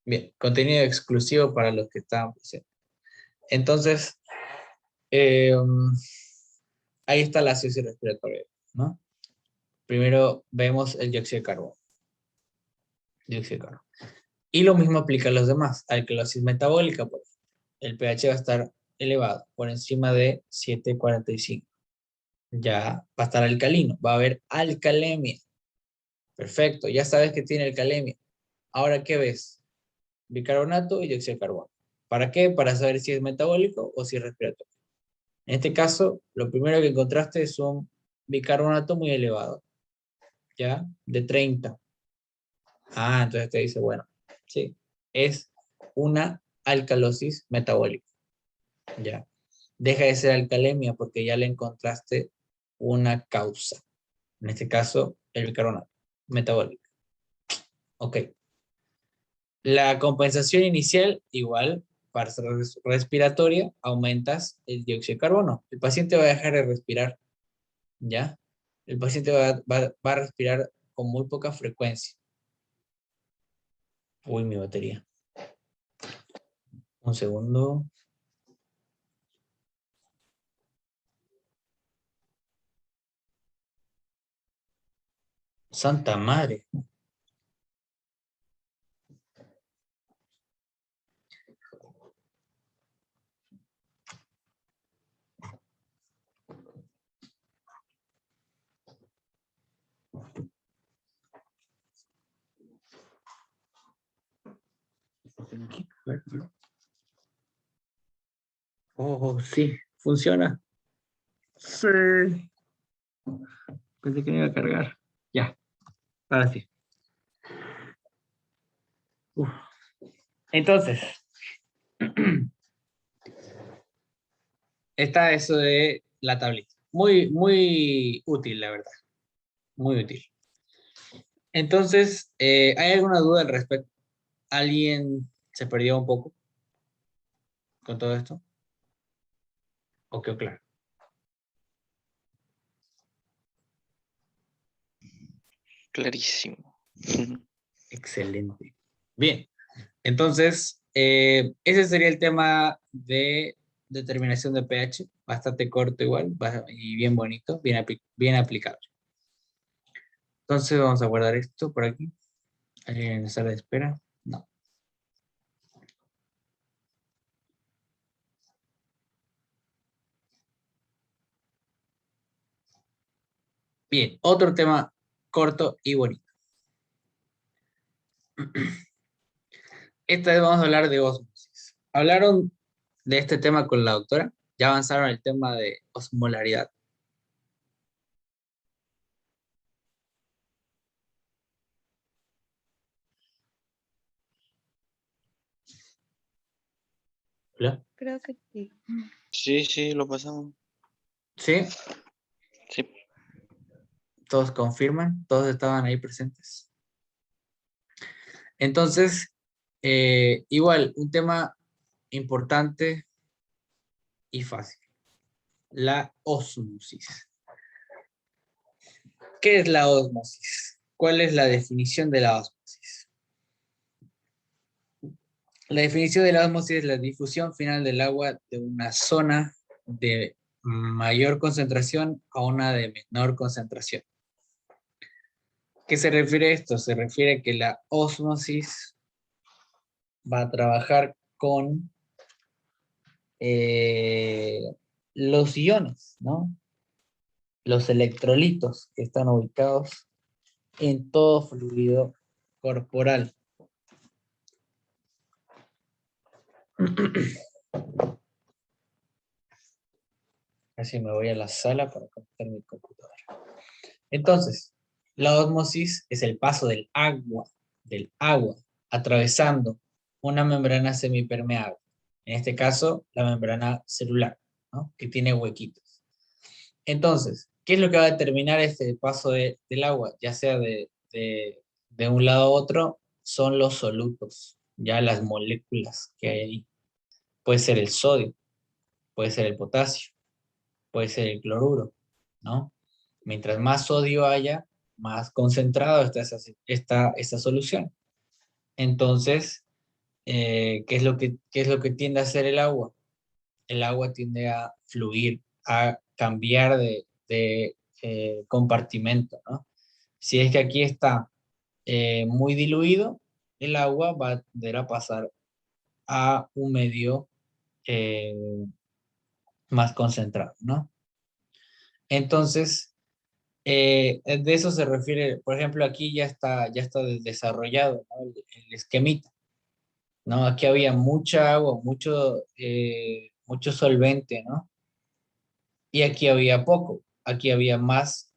Bien, contenido exclusivo para los que estaban presentes. Entonces, eh, ahí está la asfixia respiratoria, ¿no? Primero vemos el dióxido de carbono. Dióxido de carbono. Y lo mismo aplica a los demás. Alcalosis metabólica, por ejemplo. El pH va a estar elevado, por encima de 7,45. Ya va a estar alcalino, va a haber alcalemia. Perfecto, ya sabes que tiene alcalemia. Ahora, ¿qué ves? Bicarbonato y dióxido de carbono. ¿Para qué? Para saber si es metabólico o si es respiratorio. En este caso, lo primero que encontraste es un bicarbonato muy elevado, ¿ya? De 30. Ah, entonces te dice, bueno, sí, es una alcalosis metabólica, ¿ya? Deja de ser alcalemia porque ya le encontraste una causa. En este caso, el bicarbonato metabólico. Ok. La compensación inicial, igual, para ser respiratoria, aumentas el dióxido de carbono. El paciente va a dejar de respirar, ¿ya? El paciente va a respirar con muy poca frecuencia. Uy, mi batería. Un segundo. Santa madre. Oh, sí, funciona. Sí. Pensé que no iba a cargar. Ya, ahora sí. Uf. Entonces, está eso de la tablita. Muy, muy útil, la verdad. Muy útil. Entonces, ¿hay alguna duda al respecto? ¿Alguien se perdió un poco con todo esto? ¿O quedó claro? Clarísimo. Excelente. Bien, entonces, ese sería el tema de determinación de pH, bastante corto igual, y bien bonito, bien aplicable. Entonces vamos a guardar esto por aquí. ¿Alguien en la sala de espera? No. Bien, otro tema corto y bonito. Esta vez vamos a hablar de ósmosis. ¿Hablaron de este tema con la doctora? ¿Ya avanzaron el tema de osmolaridad? ¿Hola? Creo que sí. Sí, sí, lo pasamos. ¿Sí? Sí. ¿Todos confirman? ¿Todos estaban ahí presentes? Entonces, igual, un tema importante y fácil. La ósmosis. ¿Qué es la ósmosis? ¿Cuál es la definición de la ósmosis? La definición de la ósmosis es la difusión final del agua de una zona de mayor concentración a una de menor concentración. ¿Qué se refiere a esto? Se refiere a que la ósmosis va a trabajar con los iones, ¿no? Los electrolitos que están ubicados en todo fluido corporal. Así me voy a la sala para conectar mi computadora. Entonces, la ósmosis es el paso del agua, atravesando una membrana semipermeable. En este caso, la membrana celular, ¿no? Que tiene huequitos. Entonces, ¿qué es lo que va a determinar este paso del agua? Ya sea de un lado a otro, son los solutos, ya las moléculas que hay ahí. Puede ser el sodio, puede ser el potasio, puede ser el cloruro, ¿no? Mientras más sodio haya, más concentrado está esa solución. Entonces, ¿Qué es lo que tiende a hacer el agua? El agua tiende a fluir, a cambiar de compartimento, ¿no? Si es que aquí está muy diluido, el agua va a tender a pasar a un medio eh, más concentrado, ¿no? Entonces, de eso se refiere, por ejemplo, aquí ya está desarrollado, ¿no? El esquemita, ¿no? Aquí había mucha agua, mucho solvente, ¿no? Y aquí había poco, aquí había más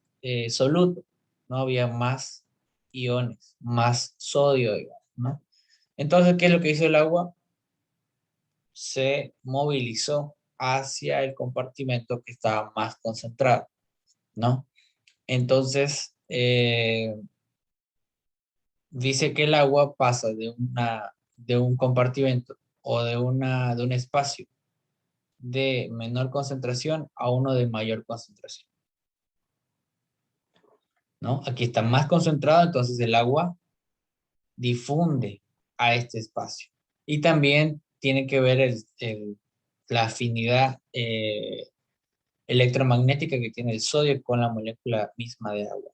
soluto, ¿no? Había más iones, más sodio, digamos, ¿no? Entonces, ¿qué es lo que hizo el agua? Se movilizó hacia el compartimento que estaba más concentrado, ¿no? Entonces, dice que el agua pasa de un compartimento o de un espacio de menor concentración a uno de mayor concentración, ¿no? Aquí está más concentrado, entonces el agua difunde a este espacio. Y también tiene que ver la afinidad electromagnética que tiene el sodio con la molécula misma de agua.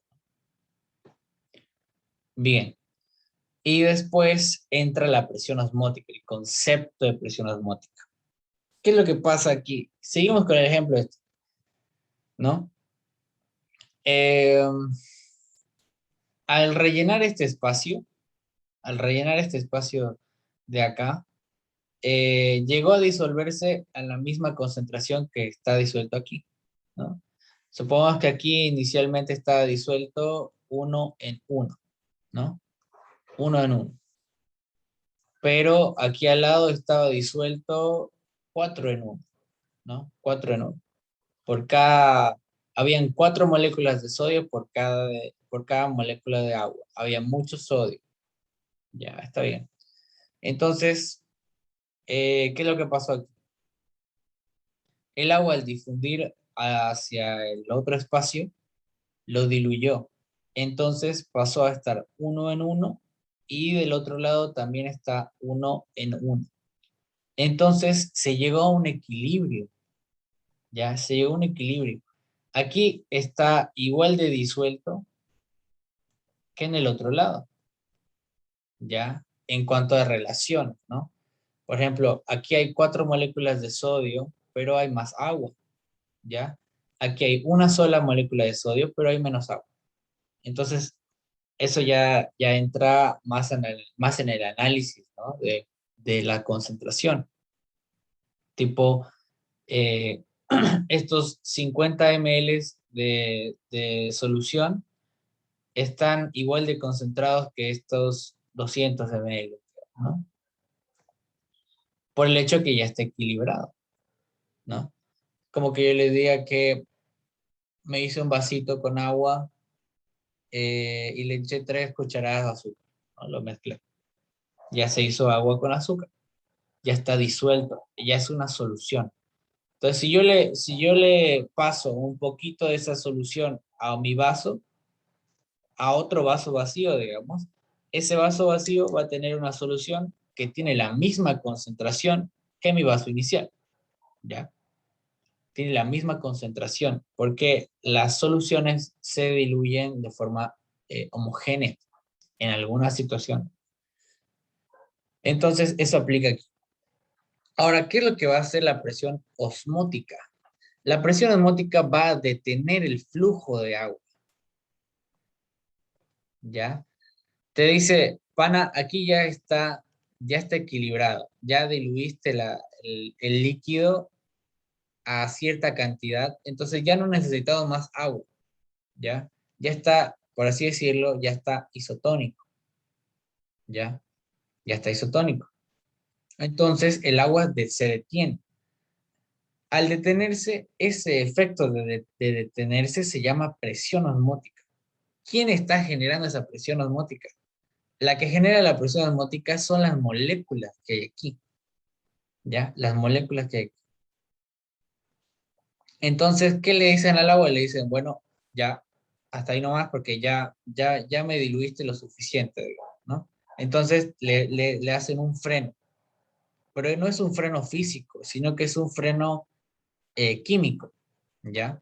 Bien, y después entra la presión osmótica, el concepto de presión osmótica. ¿Qué es lo que pasa aquí? Seguimos con el ejemplo este, ¿no? Eh, al rellenar este espacio, al rellenar este espacio de acá, llegó a disolverse a la misma concentración que está disuelto aquí, ¿no? Supongamos que aquí inicialmente estaba disuelto 1 en 1, ¿no? 1 en 1. Pero aquí al lado estaba disuelto 4 en 1, ¿no? 4 en 1. Por cada, habían 4 moléculas de sodio por cada molécula de agua. Había mucho sodio. Ya, está bien. Entonces, ¿qué es lo que pasó aquí? El agua al difundir hacia el otro espacio, lo diluyó. Entonces pasó a estar 1 en 1 y del otro lado también está 1 en 1. Entonces se llegó a un equilibrio, ya se llegó a un equilibrio. Aquí está igual de disuelto que en el otro lado, ya en cuanto a relaciones, ¿no? Por ejemplo, aquí hay 4 moléculas de sodio, pero hay más agua, ¿ya? Aquí hay una sola molécula de sodio, pero hay menos agua. Entonces, eso ya entra más en el análisis, ¿no? De la concentración. Tipo, eh, estos 50 ml de solución están igual de concentrados que estos 200 ml, ¿no? Por el hecho que ya está equilibrado, ¿no? Como que yo les diga que me hice un vasito con agua y le eché 3 cucharadas de azúcar, ¿no? Lo mezclé. Ya se hizo agua con azúcar, ya está disuelto, ya es una solución. Entonces, si yo le paso un poquito de esa solución a mi vaso, a otro vaso vacío, digamos, ese vaso vacío va a tener una solución que tiene la misma concentración que mi vaso inicial, ¿ya? Tiene la misma concentración, porque las soluciones se diluyen de forma homogénea en alguna situación. Entonces, eso aplica aquí. Ahora, ¿qué es lo que va a hacer la presión osmótica? La presión osmótica va a detener el flujo de agua, ¿ya? Te dice, pana, aquí ya está equilibrado, ya diluiste el líquido a cierta cantidad, entonces ya no necesitamos más agua, ¿ya? Ya está, por así decirlo, ya está isotónico, ¿ya? Ya está isotónico. Entonces el agua se detiene. Al detenerse, ese efecto de detenerse se llama presión osmótica. ¿Quién está generando esa presión osmótica? La que genera la presión osmótica son las moléculas que hay aquí, ¿ya? Las moléculas que hay aquí. Entonces, ¿qué le dicen al agua? Le dicen, bueno, ya, hasta ahí nomás porque ya me diluiste lo suficiente, digamos, ¿no? Entonces, le hacen un freno. pero no es un freno físico, sino que es un freno químico, ¿ya?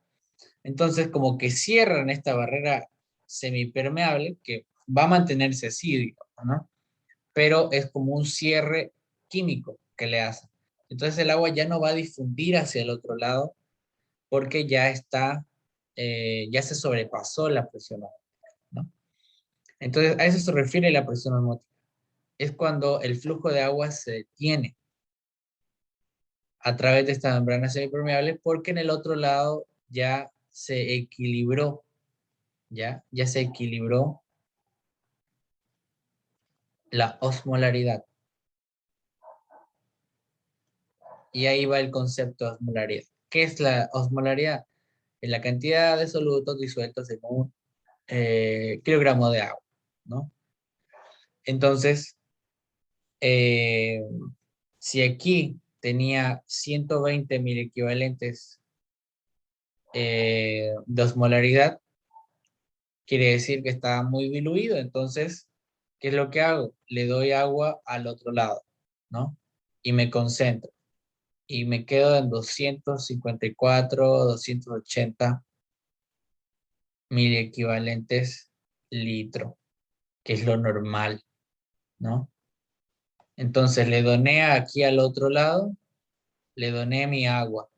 Entonces, como que cierran esta barrera semipermeable que va a mantenerse así, digamos, ¿no? Pero es como un cierre químico que le hacen. Entonces el agua ya no va a difundir hacia el otro lado porque ya está, ya se sobrepasó la presión, ¿no? Entonces a eso se refiere la presión osmótica. Es cuando el flujo de agua se detiene a través de esta membrana semipermeable porque en el otro lado ya se equilibró, ya se equilibró la osmolaridad. Y ahí va el concepto de osmolaridad. ¿Qué es la osmolaridad? Es la cantidad de solutos disueltos en un kilogramo de agua, ¿no? Entonces, eh, si aquí tenía 120 mil equivalentes de osmolaridad, quiere decir que está muy diluido. Entonces, ¿qué es lo que hago? Le doy agua al otro lado, ¿no? Y me concentro. Y me quedo en 254, 280 mil equivalentes litro, que es lo normal, ¿no? Entonces le doné aquí al otro lado, le doné mi agua,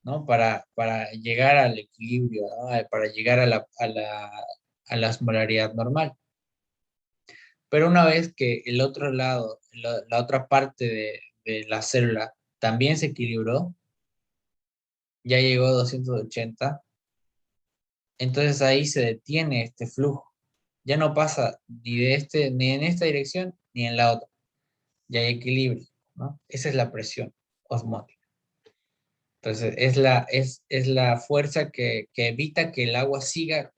¿no? Para llegar al equilibrio, ¿no? Para llegar a la osmolaridad normal. Pero una vez que el otro lado, la otra parte de la célula también se equilibró, ya llegó a 280, entonces ahí se detiene este flujo. Ya no pasa ni en esta dirección ni en la otra. Ya hay equilibrio, ¿no? Esa es la presión osmótica. Entonces, es la fuerza que evita que el agua siga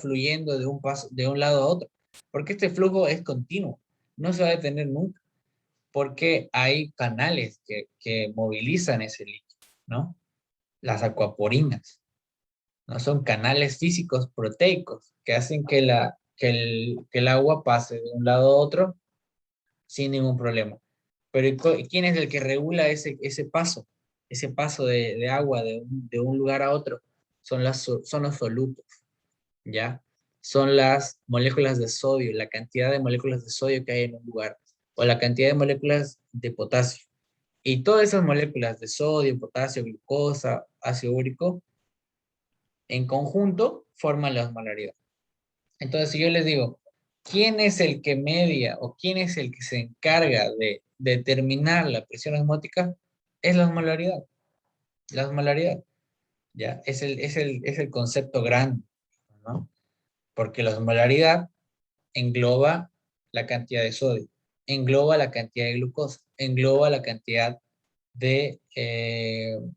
fluyendo de un lado a otro. Porque este flujo es continuo, no se va a detener nunca, porque hay canales que movilizan ese líquido, ¿no? Las acuaporinas, ¿no? Son canales físicos proteicos que hacen que el agua pase de un lado a otro sin ningún problema. Pero ¿quién es el que regula ese paso? Ese paso de agua de un lugar a otro. Son los solutos, ¿ya? Son las moléculas de sodio, la cantidad de moléculas de sodio que hay en un lugar, o la cantidad de moléculas de potasio. Y todas esas moléculas de sodio, potasio, glucosa, ácido úrico, en conjunto forman la osmolaridad. Entonces, si yo les digo, ¿quién es el que media o quién es el que se encarga de determinar la presión osmótica? Es la osmolaridad. La osmolaridad, ¿ya? Es el concepto grande, ¿no? Porque la osmolaridad engloba la cantidad de sodio, engloba la cantidad de glucosa, engloba la cantidad de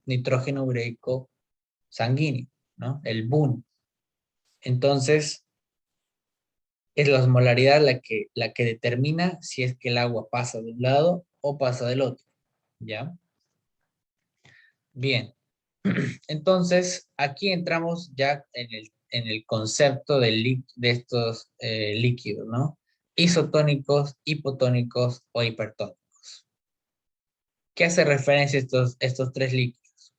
nitrógeno ureico sanguíneo, ¿no? El BUN. Entonces, es la osmolaridad la que determina si es que el agua pasa de un lado o pasa del otro, ¿ya? Bien, entonces aquí entramos ya en el concepto de estos líquidos, ¿no? Isotónicos, hipotónicos o hipertónicos. ¿Qué hace referencia a estos tres líquidos?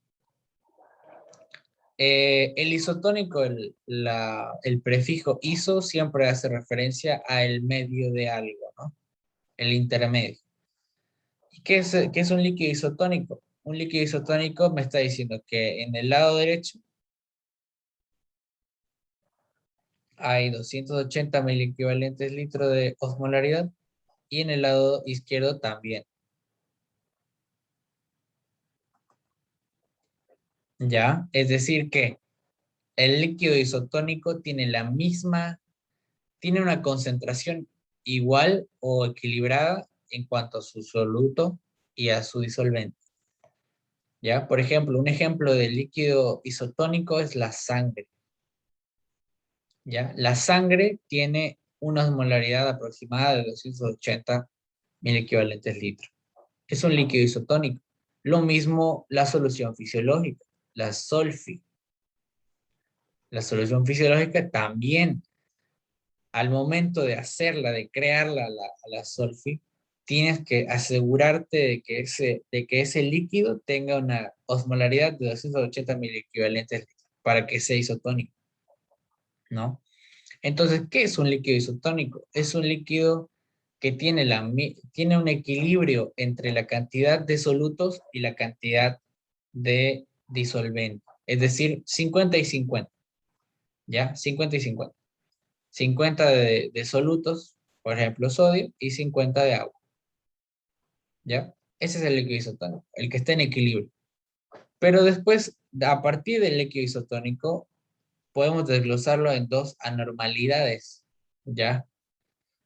El isotónico, el prefijo iso siempre hace referencia a el medio de algo, ¿no? El intermedio. ¿Y qué es un líquido isotónico? Un líquido isotónico me está diciendo que en el lado derecho hay 280 mil equivalentes litros de osmolaridad y en el lado izquierdo también. ¿Ya? Es decir que el líquido isotónico tiene una concentración igual o equilibrada en cuanto a su soluto y a su disolvente. ¿Ya? Por ejemplo, un ejemplo de líquido isotónico es la sangre. ¿Ya? La sangre tiene una osmolaridad aproximada de 280 mil equivalentes litros. Es un líquido isotónico. Lo mismo la solución fisiológica, la Solfi. La solución fisiológica también, al momento de hacerla, de crearla, la Solfi, tienes que asegurarte de que ese líquido tenga una osmolaridad de 280 miliequivalentes para que sea isotónico, ¿no? Entonces, ¿qué es un líquido isotónico? Es un líquido que tiene, tiene un equilibrio entre la cantidad de solutos y la cantidad de disolvente. Es decir, 50 y 50, ¿ya? 50 y 50. 50 de solutos, por ejemplo, sodio, y 50 de agua, ¿ya? Ese es el líquido isotónico, el que está en equilibrio. Pero después, a partir del líquido isotónico, podemos desglosarlo en dos anormalidades, ¿ya?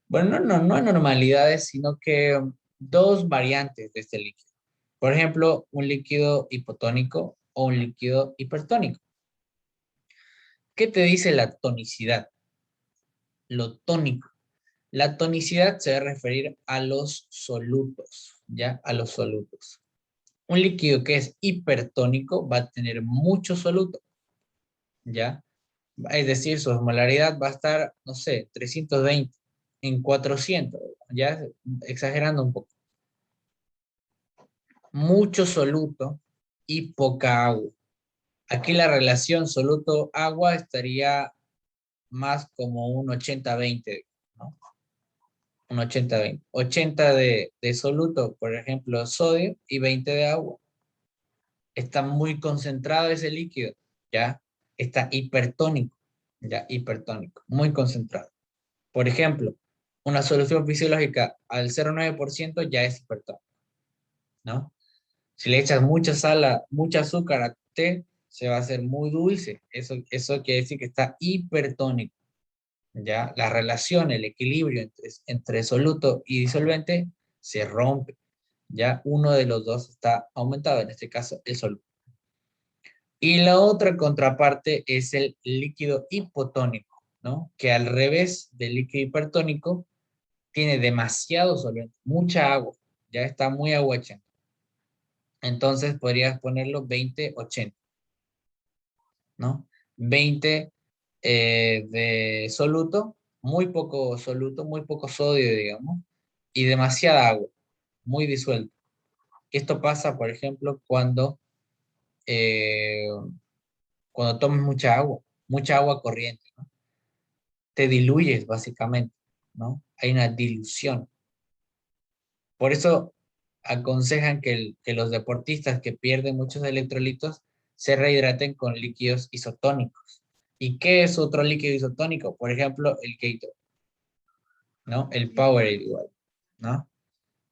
Bueno, no anormalidades, sino que dos variantes de este líquido. Por ejemplo, un líquido hipotónico o un líquido hipertónico. ¿Qué te dice la tonicidad? Lo tónico. La tonicidad se va a referir a los solutos, ¿ya? A los solutos. Un líquido que es hipertónico va a tener mucho soluto, ¿ya? Es decir, su osmolaridad va a estar, no sé, 320 en 400, ya exagerando un poco. Mucho soluto y poca agua. Aquí la relación soluto-agua estaría más como un 80-20, ¿no? Un 80-20. 80 de soluto, por ejemplo, sodio, y 20 de agua. Está muy concentrado ese líquido, ¿ya? Está hipertónico, ¿ya? Hipertónico, muy concentrado. Por ejemplo, una solución fisiológica al 0,9% ya es hipertónico, ¿no? Si le echas mucha sal, mucha azúcar a té, se va a hacer muy dulce. Eso quiere decir que está hipertónico, ¿ya? La relación, el equilibrio entre soluto y disolvente se rompe, ¿ya? Uno de los dos está aumentado, en este caso el soluto. Y la otra contraparte es el líquido hipotónico, ¿no? Que al revés del líquido hipertónico tiene demasiado solvente, mucha agua, ya está muy aguachento. Entonces podrías ponerlo 20-80, ¿no? 20 de soluto, muy poco sodio, digamos, y demasiada agua, muy disuelto. Esto pasa, por ejemplo, eh, cuando tomas mucha agua corriente, ¿no? Te diluyes básicamente, ¿no? Hay una dilución. Por eso aconsejan que los deportistas que pierden muchos electrolitos se rehidraten con líquidos isotónicos. ¿Y qué es otro líquido isotónico? Por ejemplo, el Gatorade, ¿no? El Powerade igual, ¿no?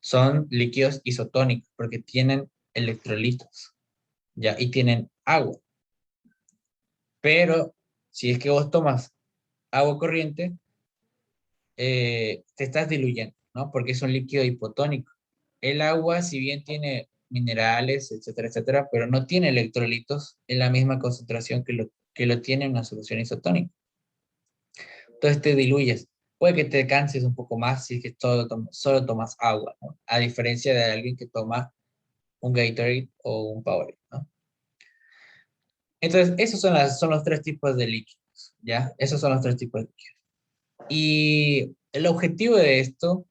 Son líquidos isotónicos porque tienen electrolitos, ¿ya? Y tienen agua. Pero si es que vos tomas agua corriente, te estás diluyendo, ¿no? Porque es un líquido hipotónico. El agua, si bien tiene minerales, etcétera, pero no tiene electrolitos en la misma concentración que lo tiene una solución isotónica. Entonces te diluyes. Puede que te canses un poco más si es que solo tomas agua, ¿no? A diferencia de alguien que toma un Gatorade o un Powerade, ¿no? Entonces, esos son los tres tipos de líquidos, ¿ya? Esos son los tres tipos de líquidos. Y el objetivo de esto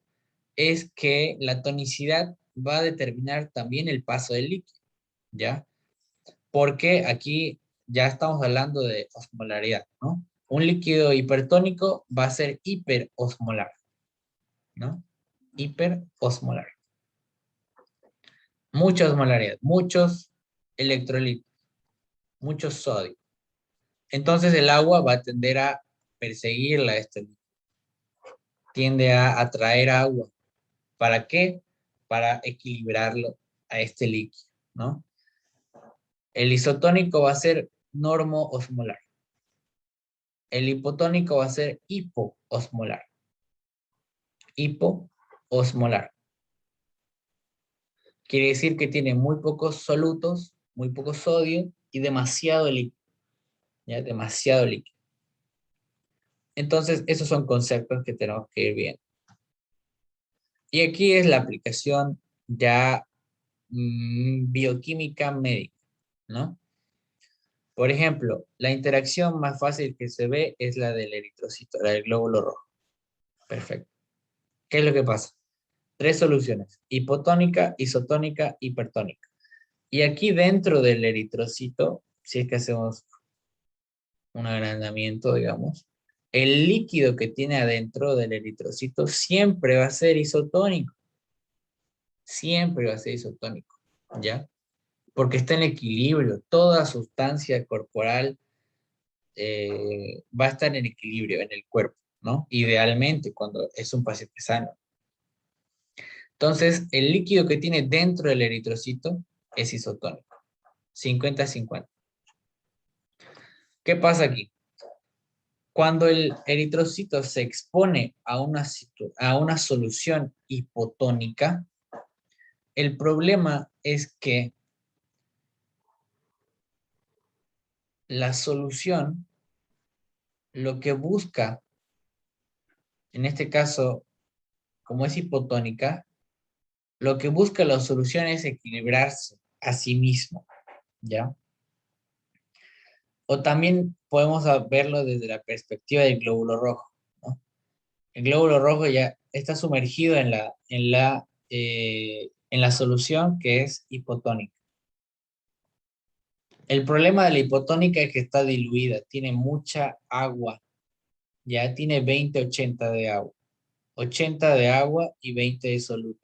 es que la tonicidad va a determinar también el paso del líquido, ¿ya? Porque aquí ya estamos hablando de osmolaridad, ¿no? Un líquido hipertónico va a ser hiperosmolar, ¿no? Hiperosmolar. Mucha osmolaridad, muchos electrolitos, mucho sodio. Entonces el agua va a tender a perseguirla a este líquido. Tiende a atraer agua. ¿Para qué? Para equilibrarlo a este líquido, ¿no? El isotónico va a ser normoosmolar. El hipotónico va a ser hipoosmolar. Hipoosmolar. Quiere decir que tiene muy pocos solutos, muy poco sodio y demasiado líquido. ¿Ya? Demasiado líquido. Entonces, esos son conceptos que tenemos que ir viendo. Y aquí es la aplicación ya bioquímica médica, ¿no? Por ejemplo, la interacción más fácil que se ve es la del eritrocito, la del glóbulo rojo. Perfecto. ¿Qué es lo que pasa? Tres soluciones: hipotónica, isotónica, hipertónica. Y aquí dentro del eritrocito, si es que hacemos un agrandamiento, digamos, el líquido que tiene adentro del eritrocito siempre va a ser isotónico. Siempre va a ser isotónico, ¿ya? Porque está en equilibrio. Toda sustancia corporal va a estar en equilibrio en el cuerpo, ¿no? Idealmente cuando es un paciente sano. Entonces, el líquido que tiene dentro del eritrocito es isotónico. 50-50. ¿Qué pasa aquí? Cuando el eritrocito se expone a una solución hipotónica, el problema es que la solución lo que busca, en este caso, como es hipotónica, lo que busca la solución es equilibrarse a sí mismo, ¿ya? O también podemos verlo desde la perspectiva del glóbulo rojo, ¿no? El glóbulo rojo ya está sumergido en la solución que es hipotónica. El problema de la hipotónica es que está diluida, tiene mucha agua, ya tiene 20-80 de agua. 80 de agua y 20 de soluto,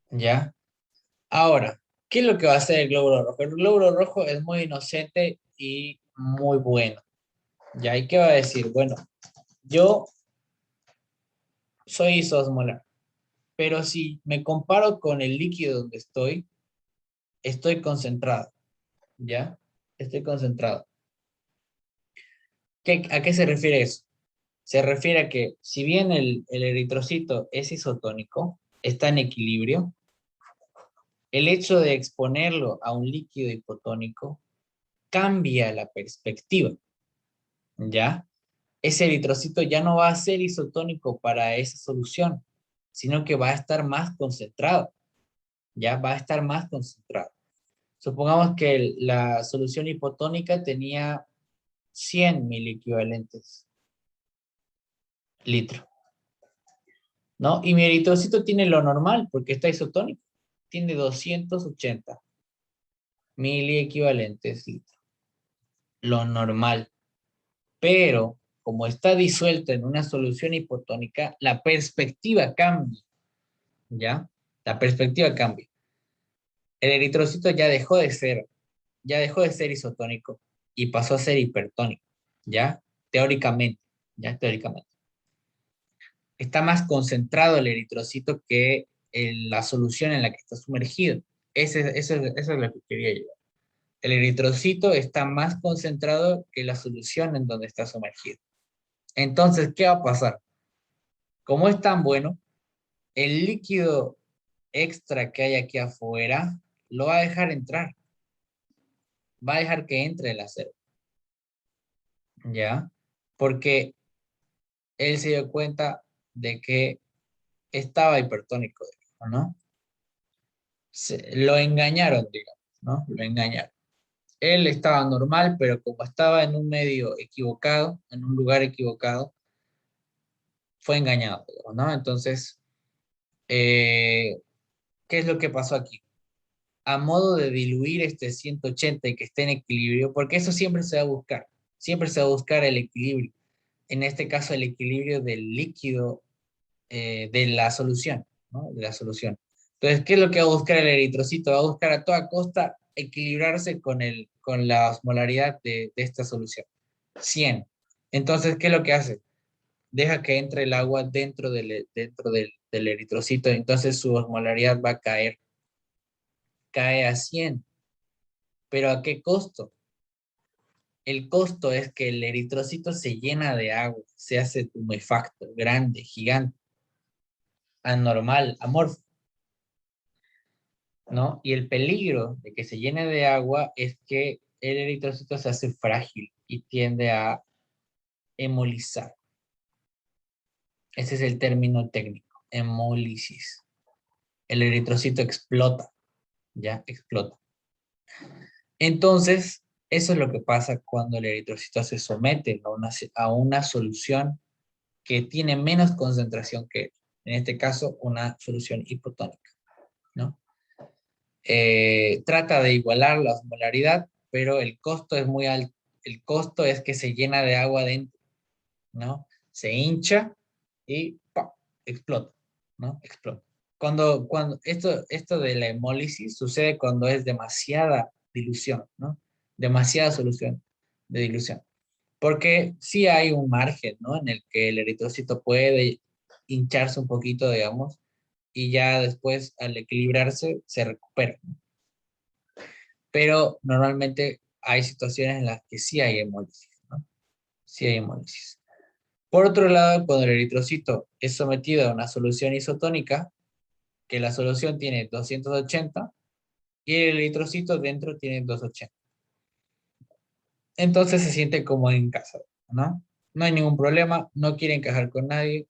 ¿ya? Ahora, ¿qué es lo que va a hacer el glóbulo rojo? El glóbulo rojo es muy inocente y muy bueno, ¿ya? ¿Y qué va a decir? Bueno, yo soy isosmolar, pero si me comparo con el líquido donde estoy concentrado, ¿ya? Estoy concentrado. ¿A qué se refiere eso? Se refiere a que si bien el eritrocito es isotónico, está en equilibrio, el hecho de exponerlo a un líquido hipotónico cambia la perspectiva, ¿ya? Ese eritrocito ya no va a ser isotónico para esa solución, sino que va a estar más concentrado, ¿ya? Va a estar más concentrado. Supongamos que la solución hipotónica tenía 100 miliequivalentes litro, ¿no? Y mi eritrocito tiene lo normal, porque está isotónico, tiene 280 miliequivalentes litro, lo normal. Pero como está disuelto en una solución hipotónica, la perspectiva cambia, ¿ya? La perspectiva cambia. El eritrocito ya dejó de ser isotónico y pasó a ser hipertónico, ¿ya? Teóricamente, ¿ya? Teóricamente. Está más concentrado el eritrocito que la solución en la que está sumergido. Eso es lo que quería llegar. El eritrocito está más concentrado que la solución en donde está sumergido. Entonces, ¿qué va a pasar? Como es tan bueno, el líquido extra que hay aquí afuera lo va a dejar entrar. Va a dejar que entre el acero, ¿ya? Porque él se dio cuenta de que estaba hipertónico, ¿no? Lo engañaron, digamos, ¿no? Lo engañaron. Él estaba normal, pero como estaba en un medio equivocado, en un lugar equivocado, fue engañado, digamos, ¿no? Entonces, ¿qué es lo que pasó aquí? A modo de diluir este 180 y que esté en equilibrio, porque eso siempre se va a buscar el equilibrio, en este caso el equilibrio del líquido de la solución, ¿no? De la solución. Entonces, ¿qué es lo que va a buscar el eritrocito? Va a buscar a toda costa equilibrarse con la osmolaridad de esta solución, 100. Entonces, ¿qué es lo que hace? Deja que entre el agua dentro del eritrocito, entonces su osmolaridad va a cae a 100. ¿Pero a qué costo? El costo es que el eritrocito se llena de agua, se hace tumefacto, grande, gigante, anormal, amorfo, ¿no? Y el peligro de que se llene de agua es que el eritrocito se hace frágil y tiende a hemolizar. Ese es el término técnico, hemólisis. El eritrocito explota, ya explota. Entonces, eso es lo que pasa cuando el eritrocito se somete a una solución que tiene menos concentración que él. En este caso, una solución hipotónica, ¿no? Trata de igualar la osmolaridad, pero el costo es muy alto. El costo es que se llena de agua dentro, ¿no? Se hincha y ¡pum! Explota, ¿no? Explota. Cuando esto de la hemólisis sucede cuando es demasiada dilución, ¿no? Demasiada solución de dilución. Porque sí hay un margen, ¿no? En el que el eritrocito puede hincharse un poquito, digamos, y ya después al equilibrarse se recupera, ¿no? Pero normalmente hay situaciones en las que sí hay hemólisis, ¿no? Sí hay hemólisis. Por otro lado, cuando el eritrocito es sometido a una solución isotónica, que la solución tiene 280 y el eritrocito dentro tiene 280. Entonces se siente como en casa, ¿no? No hay ningún problema, no quiere encajar con nadie,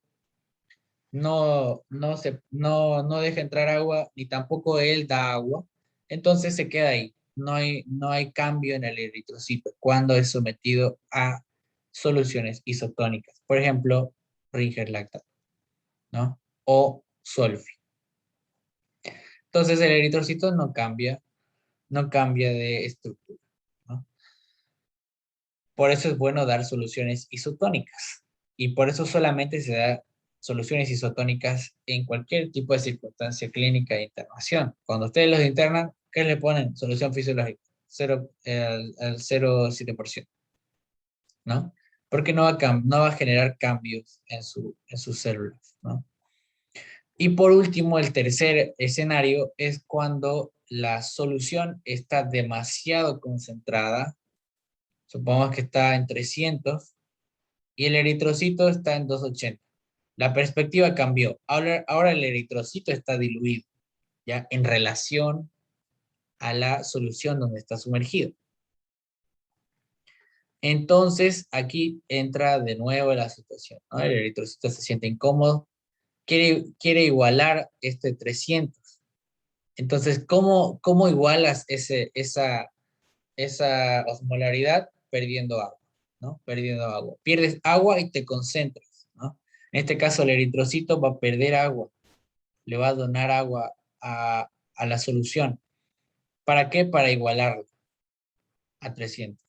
no deja entrar agua, ni tampoco él da agua, entonces se queda ahí. No hay cambio en el eritrocito cuando es sometido a soluciones isotónicas. Por ejemplo, Ringer lactato, ¿no? O Solfi. Entonces el eritrocito no cambia de estructura, ¿no? Por eso es bueno dar soluciones isotónicas. Y por eso solamente se da soluciones isotónicas en cualquier tipo de circunstancia clínica de internación. Cuando ustedes los internan, ¿qué le ponen? Solución fisiológica, 0,7%, ¿no? Porque no va a generar cambios en sus células, ¿no? Y por último, el tercer escenario es cuando la solución está demasiado concentrada. Supongamos que está en 300 y el eritrocito está en 280. La perspectiva cambió. Ahora el eritrocito está diluido, ¿ya? En relación a la solución donde está sumergido. Entonces, aquí entra de nuevo la situación, ¿no? El eritrocito se siente incómodo, quiere igualar este 300. Entonces, ¿cómo igualas esa osmolaridad? Perdiendo agua, ¿no? Perdiendo agua. Pierdes agua y te concentras, ¿no? En este caso, el eritrocito va a perder agua, le va a donar agua a la solución. ¿Para qué? Para igualarlo a 300,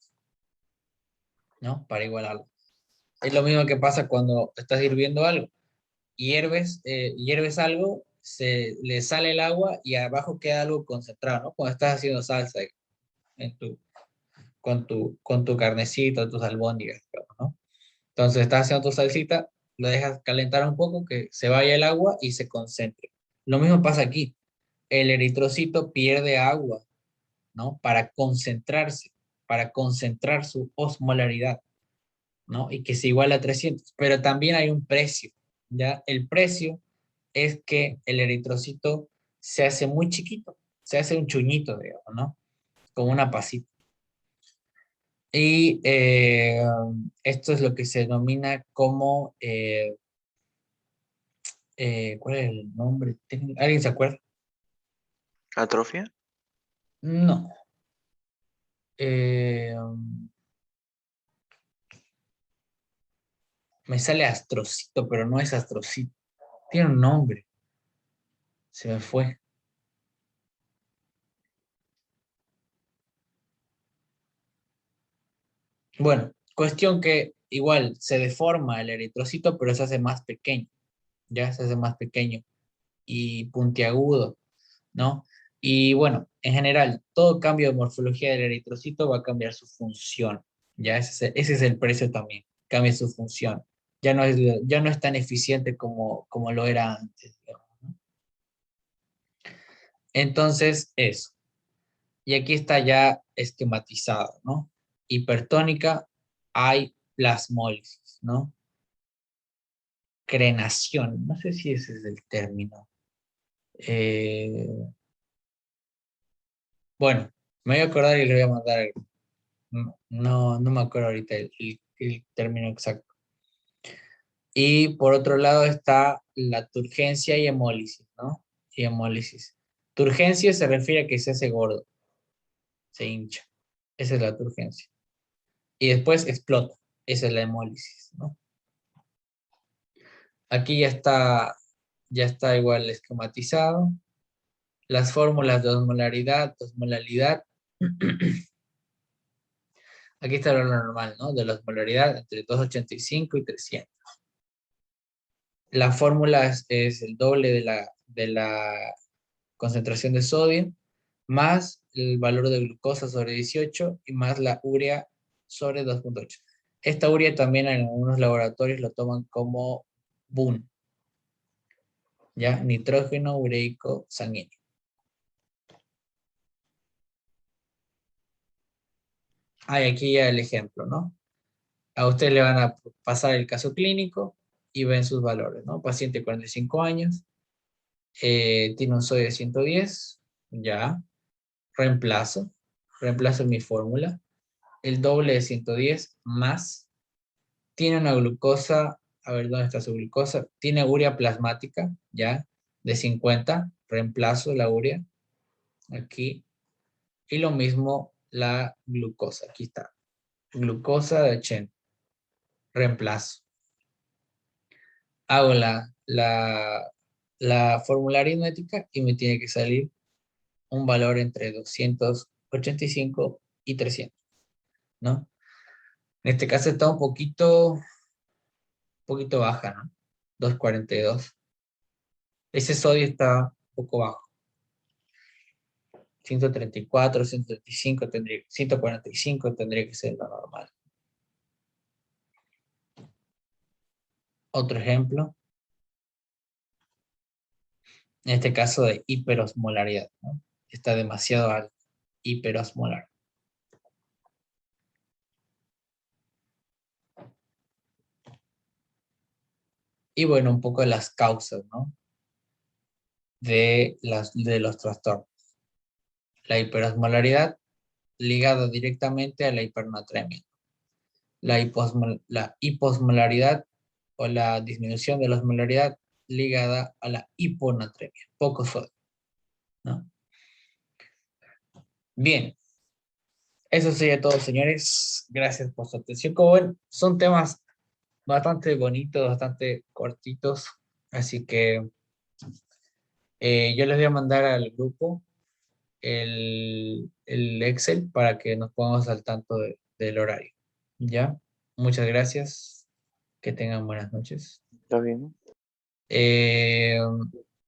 ¿no? Para igualarlo. Es lo mismo que pasa cuando estás hirviendo algo. Hierves algo, le sale el agua y abajo queda algo concentrado, ¿no? Cuando estás haciendo salsa en tu, con tu carnecito, tus albóndigas, ¿no? Entonces estás haciendo tu salsita, lo dejas calentar un poco, que se vaya el agua y se concentre. Lo mismo pasa aquí. El eritrocito pierde agua, ¿no? Para concentrar su osmolaridad, ¿no? Y que se iguala a 300. Pero también hay un precio, ¿ya? El precio es que el eritrocito se hace muy chiquito, se hace un chuñito, digamos, ¿no? Como una pasita. Y esto es lo que se denomina como, ¿cuál es el nombre técnico? ¿Alguien se acuerda? ¿Atrofia? No. Eh, Me sale astrocito, pero no es astrocito. Tiene un nombre. Se me fue. Bueno, cuestión que igual se deforma el eritrocito, pero se hace más pequeño. Ya se hace más pequeño y puntiagudo, ¿no? Y bueno, en general, todo cambio de morfología del eritrocito va a cambiar su función. Ya ese es el precio también. Cambia su función. Ya no es tan eficiente como lo era antes, digamos, ¿no? Entonces, eso. Y aquí está ya esquematizado, ¿no? Hipertónica, hay plasmólisis, ¿no? Crenación, no sé si ese es el término. Eh, bueno, me voy a acordar y le voy a mandar. No me acuerdo ahorita el término exacto. Y por otro lado está la turgencia y hemólisis, ¿no? Y hemólisis. Turgencia se refiere a que se hace gordo, se hincha. Esa es la turgencia. Y después explota. Esa es la hemólisis, ¿no? Aquí ya está igual esquematizado. Las fórmulas de osmolaridad, osmolalidad. Aquí está lo normal, ¿no? De la osmolaridad entre 285 y 300. La fórmula es el doble de la concentración de sodio, más el valor de glucosa sobre 18 y más la urea sobre 2,8. Esta urea también en algunos laboratorios lo toman como BUN, ¿ya? Nitrógeno ureico sanguíneo. Aquí ya el ejemplo, ¿no? A usted le van a pasar el caso clínico y ven sus valores, ¿no? Paciente de 45 años, tiene un sodio de 110, ya, reemplazo, reemplazo mi fórmula, el doble de 110 más, tiene una glucosa, a ver dónde está su glucosa, tiene urea plasmática, ya, de 50, reemplazo la urea, aquí, y lo mismo la glucosa, aquí está, glucosa de 80, reemplazo. Hago la fórmula aritmética y me tiene que salir un valor entre 285 y 300, ¿no? En este caso está un poquito baja, ¿no? 242. Ese sodio está un poco bajo. 134, 135 tendría, 145 tendría que ser lo normal. Otro ejemplo, en este caso de hiperosmolaridad, ¿no? Está demasiado alto, hiperosmolar. Y bueno, un poco de las causas, ¿no? De los trastornos. La hiperosmolaridad ligada directamente a la hipernatremia. La hiposmolaridad o la disminución de la osmolaridad ligada a la hiponatremia, poco sodio, ¿no? Bien, eso sería todo, señores. Gracias por su atención. Como ven, son temas bastante bonitos, bastante cortitos, así que yo les voy a mandar al grupo el Excel para que nos pongamos al tanto del horario. ¿Ya? Muchas gracias. Que tengan buenas noches. ¿Está bien? Eh,